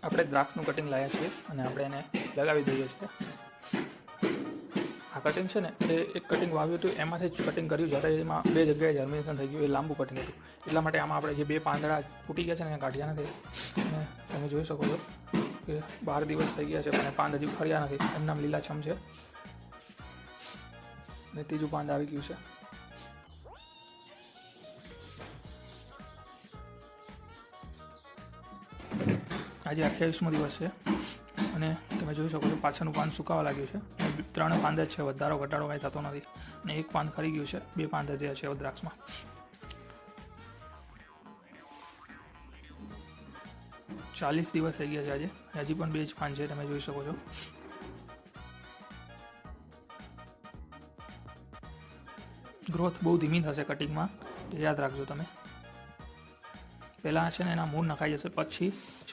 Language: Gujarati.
આપણે દ્રાક્ષનું કટિંગ લાવ્યા છીએ અને આપણે એને લગાવી દઈએ છીએ. આ કટિંગ છે ને એ એક કટિંગ વાવ્યું હતું એમાંથી જ કટિંગ કર્યું, જ્યારે એમાં 2 જગ્યાએ જર્મિનેશન થઈ ગયું. એ લાંબુ કટિંગ હતું એટલા માટે આમાં આપણે જે 2 પાંદડા ફૂટી ગયા છે ને એ કાઢ્યા નથી. અને તમે જોઈ શકો છો કે 12 દિવસ થઈ ગયા છે પણ પાંદ હજી ફર્યા નથી, એમનામ લીલાછમ છે. અને ત્રીજું પાંદ આવી ગયું છે. આજે 28મો દિવસ છે અને તમે જોઈ શકો છો પાછળનું પાન સુકાવા લાગ્યું છે. 3 પાંદ જ છે, વધારો ઘટાડો કાંઈ થતો નથી. અને 1 પાન ખરી ગયું છે, 2 પાંદ જ છે દ્રાક્ષમાં. 40 દિવસ થઈ ગયા છે આજે, હજી પણ 2 જ પાન છે, તમે જોઈ શકો છો. ગ્રોથ બહુ ધીમી થશે કટિંગમાં, યાદ રાખજો તમે. પહેલાં છે ને એના મૂળ નખાઈ જશે, પછી